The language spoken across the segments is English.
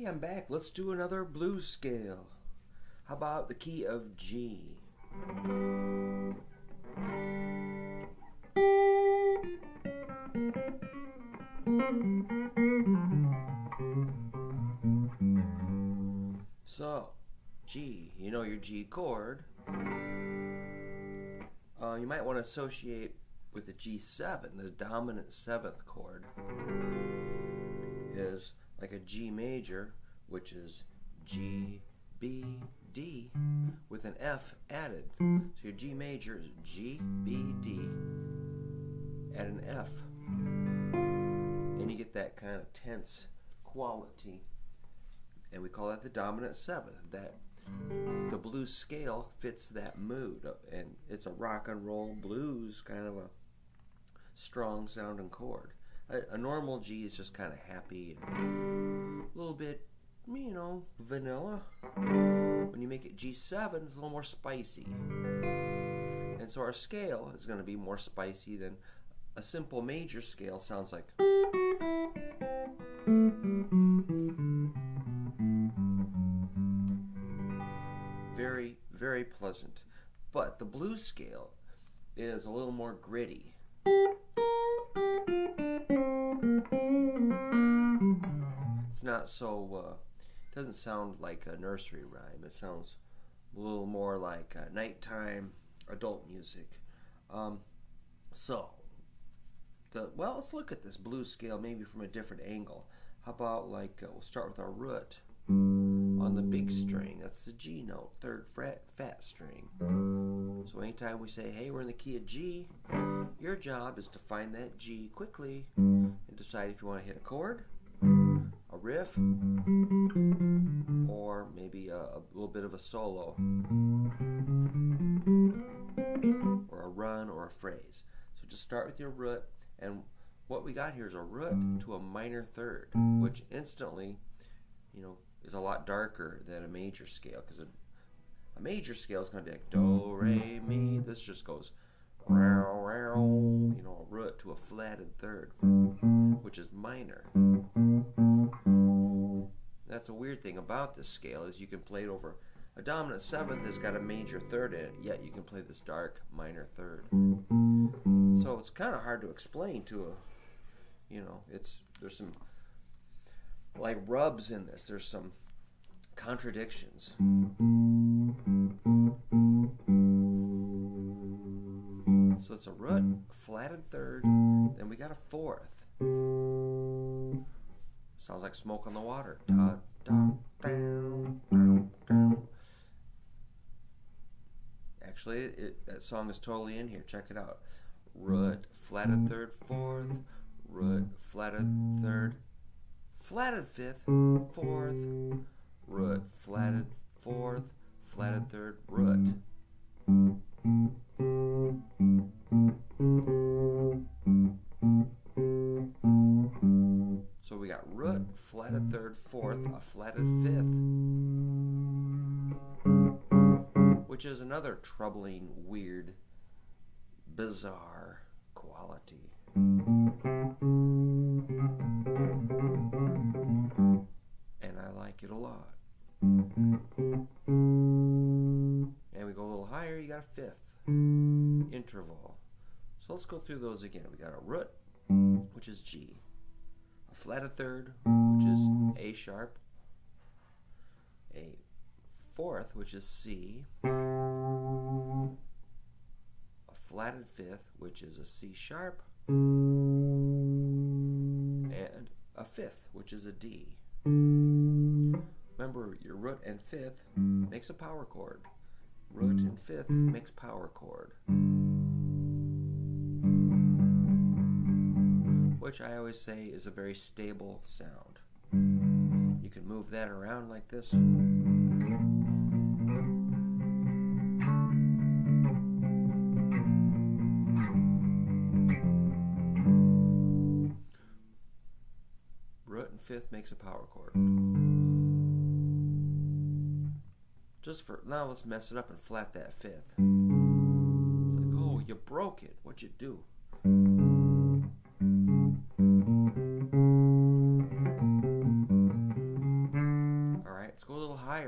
Hey, I'm back. Let's do another blues scale. How about the key of G? So, G, you know your G chord. You might want to associate with the G7, the dominant 7th chord is like a G major, which is G, B, D, with an F added. So your G major is G, B, D, add an F. And you get that kind of tense quality. And we call that the dominant 7th. That the blues scale fits that mood. And it's a rock and roll blues kind of a strong sounding chord. A normal G is just kind of happy and a little bit, vanilla. When you make it G7, it's a little more spicy. And so our scale is going to be more spicy than a simple major scale sounds like. Very, very pleasant. But the blues scale is a little more gritty. It's not so, doesn't sound like a nursery rhyme. It sounds a little more like nighttime adult music. Let's look at this blues scale maybe from a different angle. How about we'll start with our root on the big string. That's the G note, 3rd fret, fat string. So anytime we say, hey, we're in the key of G, your job is to find that G quickly and decide if you want to hit a chord, a riff, or maybe a little bit of a solo, or a run or a phrase. So just start with your root, and what we got here is a root to a minor 3rd, which instantly, is a lot darker than a major scale, because a major scale is going to be like do, re, mi. This just goes row, row, a root to a flatted 3rd, which is minor. That's a weird thing about this scale is you can play it over a dominant 7th has got a major 3rd in it, yet you can play this dark minor 3rd. So it's kind of hard to explain to there's some like rubs in this. There's some contradictions. So it's a root, a flatted 3rd, then we got a 4th. Sounds like smoke on the water. Da, da, down, down, down. Actually, that song is totally in here. Check it out. Root, flatted 3rd, 4th, root, flatted 3rd, flatted 5th, 4th, root, flatted 4th, flatted 3rd, root. So we got root, flatted 3rd, 4th, a flatted 5th, which is another troubling, weird, bizarre quality. And I like it a lot. And we go a little higher, you got a 5th interval. So let's go through those again. We got a root, which is G, a flatted 3rd, which is A sharp, a 4th, which is C, a flatted 5th, which is a C sharp, and a 5th, which is a D. Remember, your root and 5th makes a power chord. Root and 5th makes power chord, which I always say is a very stable sound. You can move that around like this. Root and 5th makes a power chord. Now let's mess it up and flat that 5th. It's like, oh, you broke it. What'd you do?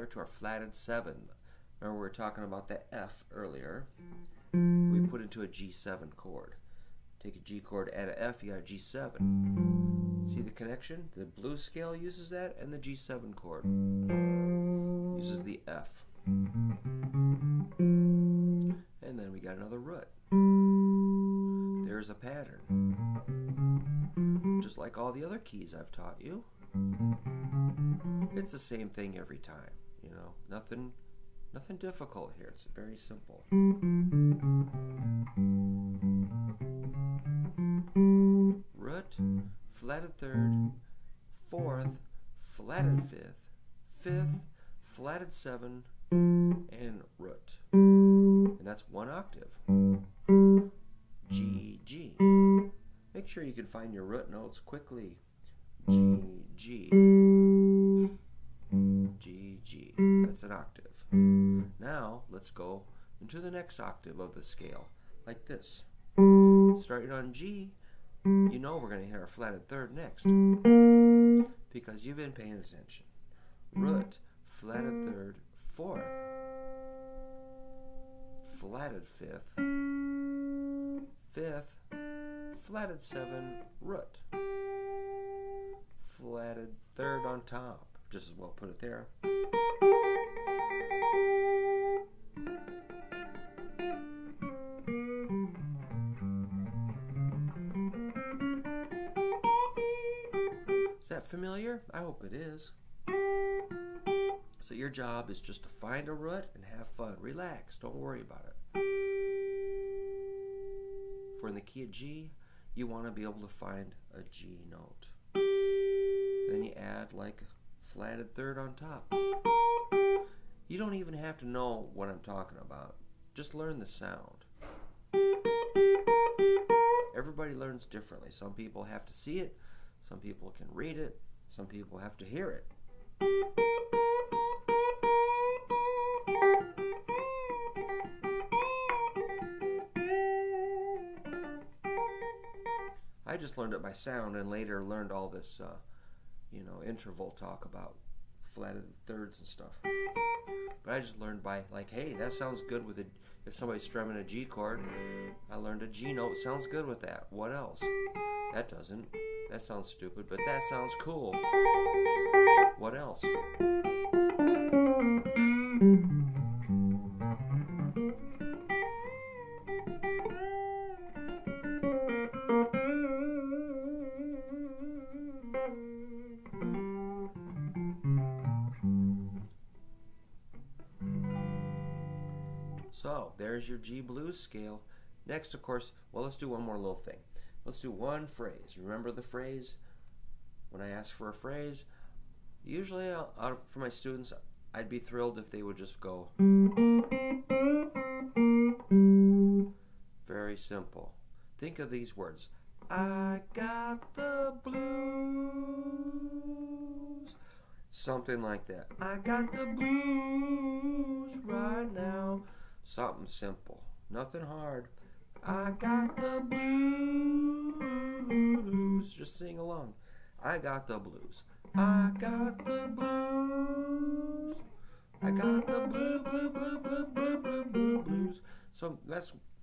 here to our flatted 7. Remember we were talking about the F earlier. We put into a G7 chord. Take a G chord, add a F, you got a G7. See the connection? The blues scale uses that, and the G7 chord uses the F. And then we got another root. There's a pattern. Just like all the other keys I've taught you. It's the same thing every time, you know. Nothing difficult here. It's very simple. Root, flatted 3rd, 4th, flatted 5th, 5th, flatted 7, and root. And that's 1 octave. G, G. Make sure you can find your root notes quickly. G, G. G, G. That's an octave. Now, let's go into the next octave of the scale, like this. Starting on G, you know we're going to hit our flatted 3rd next, because you've been paying attention. Root, flatted 3rd, 4th, flatted 5th, 5th, flatted 7, root. Flatted 3rd on top. Just as well put it there. Is that familiar? I hope it is. So your job is just to find a root and have fun. Relax. Don't worry about it. For in the key of G, you want to be able to find a G note. Then you add like a flatted 3rd on top. You don't even have to know what I'm talking about. Just learn the sound. Everybody learns differently. Some people have to see it. Some people can read it. Some people have to hear it. I just learned it by sound and later learned all this, interval talk about flatted 3rds and stuff. But I just learned by, like, hey, that sounds good with if somebody's strumming a G chord. I learned a G note sounds good with that. What else? That doesn't. That sounds stupid, but that sounds cool. What else? So, there's your G blues scale. Next, of course, well, let's do one more little thing. Let's do one phrase. Remember the phrase? When I ask for a phrase, usually for my students, I'd be thrilled if they would just go. Very simple. Think of these words. I got the blues. Something like that. I got the blues right now. Something simple. Nothing hard. I got the blues. Just sing along. I got the blues. I got the blues. I got the blue blues. So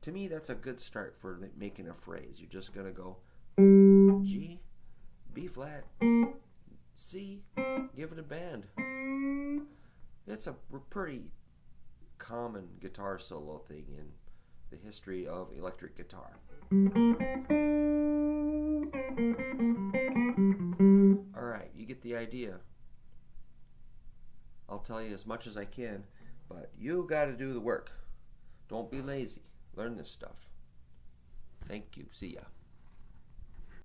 to me, that's a good start for making a phrase. You're just going to go G, B flat, C, give it a bend. It's a pretty common guitar solo thing in the history of electric guitar. Alright, you get the idea. I'll tell you as much as I can, but you got to do the work. Don't be lazy. Learn this stuff. Thank you. See ya.